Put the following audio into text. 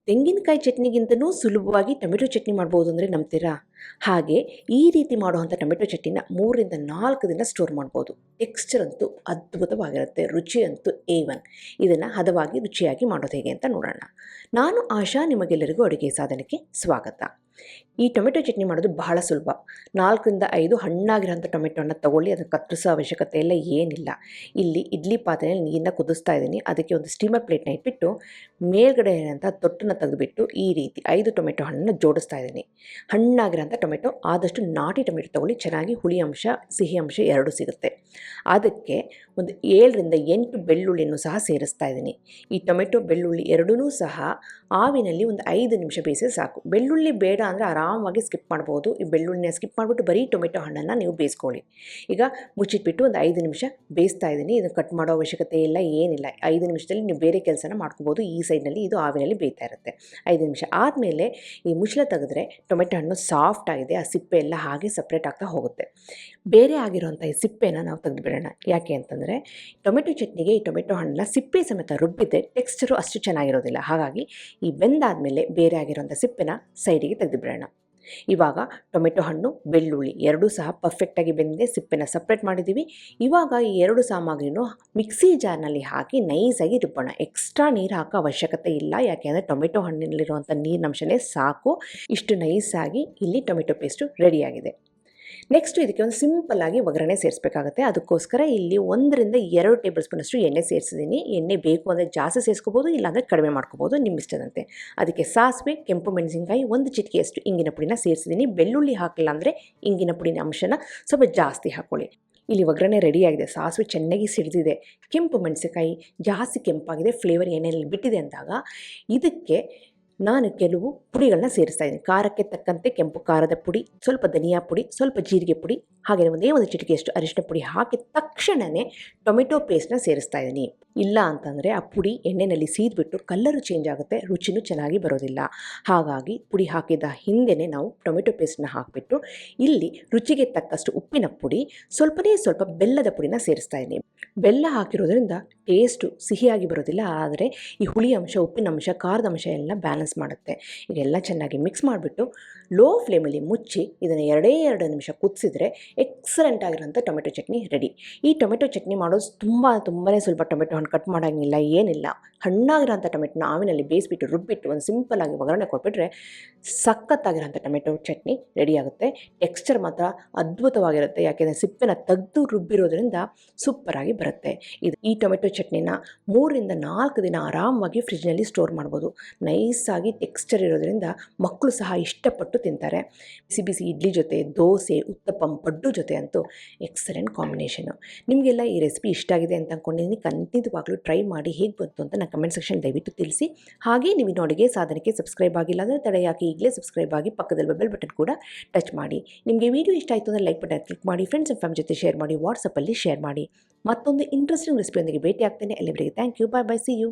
ತೆಂಗಿನಕಾಯಿ ಚಟ್ನಿಗಿಂತನೂ ಸುಲಭವಾಗಿ ಟೊಮೆಟೊ ಚಟ್ನಿ ಮಾಡ್ಬೋದು ಅಂದರೆ ನಂಬ್ತೀರಾ? ಹಾಗೆ ಈ ರೀತಿ ಮಾಡುವಂಥ ಟೊಮೆಟೊ ಚಟ್ನಿನ 3 ರಿಂದ 4 ದಿನ ಸ್ಟೋರ್ ಮಾಡ್ಬೋದು. ಟೆಕ್ಸ್ಚರ್ ಅಂತೂ ಅದ್ಭುತವಾಗಿರುತ್ತೆ, ರುಚಿ ಅಂತೂ A1. ಇದನ್ನು ಹದವಾಗಿ ರುಚಿಯಾಗಿ ಮಾಡೋದು ಹೇಗೆ ಅಂತ ನೋಡೋಣ. ನಾನು ಆಶಾ, ನಿಮಗೆಲ್ಲರಿಗೂ ಅಡುಗೆ ಸಾಧನಕ್ಕೆ ಸ್ವಾಗತ. ಈ ಟೊಮೆಟೊ ಚಟ್ನಿ ಮಾಡೋದು ಬಹಳ ಸುಲಭ. 4 ರಿಂದ 5 ಹಣ್ಣಾಗಿರೋಂಥ ಟೊಮೆಟೊನ ತೊಗೊಳ್ಳಿ, ಅದನ್ನು ಕತ್ತರಿಸೋ ಅವಶ್ಯಕತೆ ಎಲ್ಲ ಏನಿಲ್ಲ. ಇಲ್ಲಿ ಇಡ್ಲಿ ಪಾತ್ರೆಯಲ್ಲಿ ನೀರನ್ನ ಕುದಿಸ್ತಾ ಇದ್ದೀನಿ. ಅದಕ್ಕೆ ಒಂದು ಸ್ಟೀಮರ್ ಪ್ಲೇಟ್ನ ಇಟ್ಬಿಟ್ಟು ಮೇಲ್ಗಡೆ ಇರೋಂಥ ತೊಟ್ಟನ್ನು ತೆಗೆದುಬಿಟ್ಟು ಈ ರೀತಿ 5 ಟೊಮೆಟೊ ಹಣ್ಣನ್ನು ಜೋಡಿಸ್ತಾ ಇದ್ದೀನಿ. ಹಣ್ಣಾಗಿರೋಂಥ ಟೊಮೆಟೊ, ಆದಷ್ಟು ನಾಟಿ ಟೊಮೆಟೊ ತೊಗೊಳ್ಳಿ, ಚೆನ್ನಾಗಿ ಹುಳಿ ಅಂಶ ಸಿಹಿ ಅಂಶ ಎರಡೂ ಸಿಗುತ್ತೆ. ಅದಕ್ಕೆ ಒಂದು 7 ರಿಂದ 8 ಬೆಳ್ಳುಳ್ಳಿಯನ್ನು ಸಹ ಸೇರಿಸ್ತಾ ಇದ್ದೀನಿ. ಈ ಟೊಮೆಟೊ ಬೆಳ್ಳುಳ್ಳಿ ಎರಡೂ ಸಹ ಆವಿನಲ್ಲಿ ಒಂದು 5 ನಿಮಿಷ ಬೇಯಿಸಿದ್ರೆ ಸಾಕು. ಬೆಳ್ಳುಳ್ಳಿ ಬೇಡ ಅಂದರೆ ಆರಾಮಾಗಿ ಸ್ಕಿಪ್ ಮಾಡ್ಬೋದು. ಈ ಬೆಳ್ಳುಳ್ಳಿನ ಸ್ಕಿಪ್ ಮಾಡಿಬಿಟ್ಟು ಬರೀ ಟೊಮೆಟೊ ಹಣ್ಣನ್ನು ನೀವು ಬೇಯಿಸ್ಕೊಳ್ಳಿ. ಈಗ ಮುಚ್ಚಿಟ್ಬಿಟ್ಟು ಒಂದು 5 ನಿಮಿಷ ಬೇಯಿಸ್ತಾ ಇದ್ದೀನಿ. ಇದನ್ನು ಕಟ್ ಮಾಡೋ ಅವಶ್ಯಕತೆ ಇಲ್ಲ, ಏನಿಲ್ಲ. 5 ನಿಮಿಷದಲ್ಲಿ ನೀವು ಬೇರೆ ಕೆಲಸನ ಮಾಡ್ಕೋಬೋದು. ಈ ಸೈಡ್ನಲ್ಲಿ ಇದು ಆವಿನಲ್ಲಿ ಬೇಯ್ತಾ ಇರುತ್ತೆ. 5 ನಿಮಿಷ ಆದಮೇಲೆ ಈ ಮುಚ್ಚಳ ತೆಗೆದ್ರೆ ಟೊಮೆಟೊ ಹಣ್ಣು ಸಾಫ್ಟ್ ಆಗಿದೆ, ಆ ಸಿಪ್ಪೆ ಎಲ್ಲ ಹಾಗೆ ಸಪ್ರೇಟ್ ಆಗ್ತಾ ಹೋಗುತ್ತೆ. ಬೇರೆ ಆಗಿರೋಂಥ ಈ ಸಿಪ್ಪೆನ ನಾವು ತೆಗೆದುಬಿಡೋಣ. ಯಾಕೆ ಅಂತಂದರೆ ಟೊಮೆಟೊ ಚಟ್ನಿಗೆ ಈ ಟೊಮೆಟೊ ಹಣ್ಣನ್ನ ಸಿಪ್ಪೆ ಸಮೇತ ರುಬ್ಬಿದ್ರೆ ಟೆಕ್ಸ್ಚರು ಅಷ್ಟು ಚೆನ್ನಾಗಿರೋದಿಲ್ಲ. ಹಾಗಾಗಿ ಈ ಬೆಂದಾದಮೇಲೆ ಬೇರೆ ಆಗಿರೋಂಥ ಸಿಪ್ಪೆನ ಸೈಡಿಗೆ ತೆಗೆದುಬಿಡೋಣ. ಇವಾಗ ಟೊಮೆಟೊ ಹಣ್ಣು ಬೆಳ್ಳುಳ್ಳಿ ಎರಡೂ ಸಹ ಪರ್ಫೆಕ್ಟಾಗಿ ಬೆಂದಿದೆ, ಸಿಪ್ಪೆನ ಸಪ್ರೇಟ್ ಮಾಡಿದ್ದೀವಿ. ಇವಾಗ ಈ 2 ಸಾಮಗ್ರಿನೂ ಮಿಕ್ಸಿ ಜಾರ್ನಲ್ಲಿ ಹಾಕಿ ನೈಸಾಗಿ ರುಬ್ಬೋಣ. ಎಕ್ಸ್ಟ್ರಾ ನೀರು ಹಾಕೋ ಅವಶ್ಯಕತೆ ಇಲ್ಲ, ಯಾಕೆಂದರೆ ಟೊಮೆಟೊ ಹಣ್ಣಿನಲ್ಲಿರುವಂಥ ನೀರಿನಂಶನೇ ಸಾಕು. ಇಷ್ಟು ನೈಸಾಗಿ ಇಲ್ಲಿ ಟೊಮೆಟೊ ಪೇಸ್ಟು ರೆಡಿಯಾಗಿದೆ. ನೆಕ್ಸ್ಟು ಇದಕ್ಕೆ ಒಂದು ಸಿಂಪಲ್ಲಾಗಿ ಒಗ್ಗರಣೆ ಸೇರಿಸಬೇಕಾಗುತ್ತೆ. ಅದಕ್ಕೋಸ್ಕರ ಇಲ್ಲಿ 1 ರಿಂದ 2 ಟೇಬಲ್ ಸ್ಪೂನಷ್ಟು ಎಣ್ಣೆ ಸೇರಿಸಿದ್ದೀನಿ. ಎಣ್ಣೆ ಬೇಕು ಅಂದರೆ ಜಾಸ್ತಿ ಸೇರಿಸ್ಕೋಬೋದು, ಇಲ್ಲಾಂದರೆ ಕಡಿಮೆ ಮಾಡ್ಕೋಬೋದು, ನಿಮ್ಮ ಇಷ್ಟದಂತೆ. ಅದಕ್ಕೆ ಸಾಸಿವೆ, ಕೆಂಪು ಮೆಣಸಿನಕಾಯಿ, 1 ಚಿಟಿಕೆಯಷ್ಟು ಇಂಗಿನ ಪುಡಿನ ಸೇರಿಸಿದ್ದೀನಿ. ಬೆಳ್ಳುಳ್ಳಿ ಹಾಕಿಲ್ಲ ಅಂದರೆ ಇಂಗಿನ ಪುಡಿನ ಅಂಶನ ಸ್ವಲ್ಪ ಜಾಸ್ತಿ ಹಾಕ್ಕೊಳ್ಳಿ. ಇಲ್ಲಿ ಒಗ್ಗರಣೆ ರೆಡಿಯಾಗಿದೆ. ಸಾಸಿವೆ ಚೆನ್ನಾಗಿ ಸಿಡಿದಿದೆ, ಕೆಂಪು ಮೆಣಸಿನಕಾಯಿ ಜಾಸ್ತಿ ಕೆಂಪಾಗಿದೆ, ಫ್ಲೇವರ್ ಎಣ್ಣೆಯಲ್ಲಿ ಬಿಟ್ಟಿದೆ ಅಂದಾಗ ಇದಕ್ಕೆ ನಾನು ಕೆಲವು ಪುಡಿಗಳನ್ನ ಸೇರಿಸ್ತಾ ಇದ್ದೀನಿ. ಖಾರಕ್ಕೆ ತಕ್ಕಂತೆ ಕೆಂಪು ಖಾರದ ಪುಡಿ, ಸ್ವಲ್ಪ ಧನಿಯಾ ಪುಡಿ, ಸ್ವಲ್ಪ ಜೀರಿಗೆ ಪುಡಿ, ಹಾಗೆ ಒಂದು ಚಿಟಿಕೆಯಷ್ಟು ಅರಿಶಿನ ಪುಡಿ ಹಾಕಿದ ತಕ್ಷಣವೇ ಟೊಮೆಟೊ ಪೇಸ್ಟ್ನ ಸೇರಿಸ್ತಾ ಇದ್ದೀನಿ. ಇಲ್ಲ ಅಂತಂದರೆ ಆ ಪುಡಿ ಎಣ್ಣೆಯಲ್ಲಿ ಸೀದ್ಬಿಟ್ಟು ಕಲ್ಲರು ಚೇಂಜ್ ಆಗುತ್ತೆ, ರುಚಿನೂ ಚೆನ್ನಾಗಿ ಬರೋದಿಲ್ಲ. ಹಾಗಾಗಿ ಪುಡಿ ಹಾಕಿದ ಹಿಂದೆಯೇ ನಾವು ಟೊಮೆಟೊ ಪೇಸ್ಟ್ನ ಹಾಕಿಬಿಟ್ಟು ಇಲ್ಲಿ ರುಚಿಗೆ ತಕ್ಕಷ್ಟು ಉಪ್ಪಿನ ಪುಡಿ, ಸ್ವಲ್ಪ ಬೆಲ್ಲದ ಪುಡಿನ ಸೇರಿಸ್ತಾ ಇದ್ದೀನಿ. ಬೆಲ್ಲ ಹಾಕಿರೋದ್ರಿಂದ ಟೇಸ್ಟು ಸಿಹಿಯಾಗಿ ಬರೋದಿಲ್ಲ, ಆದರೆ ಈ ಹುಳಿ ಅಂಶ, ಉಪ್ಪಿನ ಅಂಶ, ಖಾರದ ಅಂಶ ಎಲ್ಲ ಬ್ಯಾಲೆನ್ಸ್ ಮಾಡುತ್ತೆ. ಇದೆಲ್ಲ ಚೆನ್ನಾಗಿ ಮಿಕ್ಸ್ ಮಾಡಿಬಿಟ್ಟು ಲೋ ಫ್ಲೇಮಲ್ಲಿ ಮುಚ್ಚಿ ಇದನ್ನು 2 ನಿಮಿಷ ಕುದಿಸಿದ್ರೆ ಎಕ್ಸಲೆಂಟ್ ಆಗಿರೋಂಥ ಟೊಮೆಟೊ ಚಟ್ನಿ ರೆಡಿ. ಈ ಟೊಮೆಟೊ ಚಟ್ನಿ ಮಾಡೋದು ತುಂಬಾ ಸುಲಭ. ಟೊಮೆಟೊ ಹಣ್ಣು ಕಟ್ ಮಾಡೋಂಗಿಲ್ಲ, ಏನಿಲ್ಲ. ಹಣ್ಣಾಗಿರೋಂಥ ಟೊಮೆಟೊನ ಆವಿನಲ್ಲಿ ಬೇಯಿಸ್ಬಿಟ್ಟು ರುಬ್ಬಿಟ್ಟು ಒಂದು ಸಿಂಪಲ್ಲಾಗಿ ಒಗ್ಗರಣೆ ಕೊಟ್ಬಿಟ್ರೆ ಸಖತ್ತಾಗಿರೋಂಥ ಟೊಮೆಟೊ ಚಟ್ನಿ ರೆಡಿ ಆಗುತ್ತೆ. ಟೆಕ್ಸ್ಚರ್ ಮಾತ್ರ ಅದ್ಭುತವಾಗಿರುತ್ತೆ, ಯಾಕೆಂದರೆ ಸಿಪ್ಪೆನ ತೆಗೆದು ರುಬ್ಬಿರೋದ್ರಿಂದ ಸೂಪರಾಗಿ ಬರುತ್ತೆ. ಈ ಟೊಮೆಟೊ ಚಟ್ನಿನ 3 ರಿಂದ 4 ದಿನ ಆರಾಮವಾಗಿ ಫ್ರಿಜ್ನಲ್ಲಿ ಸ್ಟೋರ್ ಮಾಡ್ಬೋದು. ನೈಸಾಗಿ ಟೆಕ್ಸ್ಚರ್ ಇರೋದ್ರಿಂದ ಮಕ್ಕಳು ಸಹ ಇಷ್ಟಪಟ್ಟು ತಿಂತಾರೆ. ಬಿಸಿ ಬಿಸಿ ಇಡ್ಲಿ ಜೊತೆ, ದೋಸೆ, ಉತ್ತಪ್ಪಂ, ಪಡ್ಡು ಜೊತೆ ಅಂತೂ ಎಕ್ಸಲೆಂಟ್ ಕಾಂಬಿನೇಷನು. ನಿಮಗೆಲ್ಲ ಈ ರೆಸಿಪಿ ಇಷ್ಟ ಆಗಿದೆ ಅಂತ ಅಂದ್ಕೊಂಡಿದ್ದೀನಿ. ಖಂಡಿತವಾಗ್ಲೂ ಟ್ರೈ ಮಾಡಿ ಹೇಗೆ ಬಂತು ಅಂತ ನಾನು ಕಮೆಂಟ್ ಸೆಕ್ಷನ್ ದಯವಿಟ್ಟು ತಿಳಿಸಿ. ಹಾಗೆ ನೀವು ಅಡುಗೆ ಸಾಧನಕ್ಕೆ ಸಬ್ಸ್ಕ್ರೈಬ್ ಆಗಿಲ್ಲ ಅಂದರೆ ತಡೆ ಯಾಕೆ ಈಗಲೇ ಸಬ್ಸ್ಕ್ರೈಬ್ ಆಗಿ ಪಕ್ಕದಲ್ಲಿ ಬೆಲ್ ಬಟನ್ ಕೂಡ ಟಚ್ ಮಾಡಿ. ನಿಮಗೆ ವಿಡಿಯೋ ಇಷ್ಟ ಆಯಿತು ಅಂದರೆ ಲೈಕ್ ಬಟನ್ ಕ್ಲಿಕ್ ಮಾಡಿ, ಫ್ರೆಂಡ್ಸ್ ಆ್ಯಂಡ್ ಫ್ಯಾಮಿಲಿ ಜೊತೆ ಶೇರ್ ಮಾಡಿ, ವಾಟ್ಸಪ್ಪಲ್ಲಿ ಶೇರ್ ಮಾಡಿ. ಮತ್ತೊಂದು ಇಂಟ್ರೆಸ್ಟಿಂಗ್ ರೆಸಿಪಿಯೊಂದಿಗೆ ಭೇಟಿ ಆಗ್ತೇನೆ. ಅಲ್ಲಿವರೆಗೆ thank you, bye bye, see you.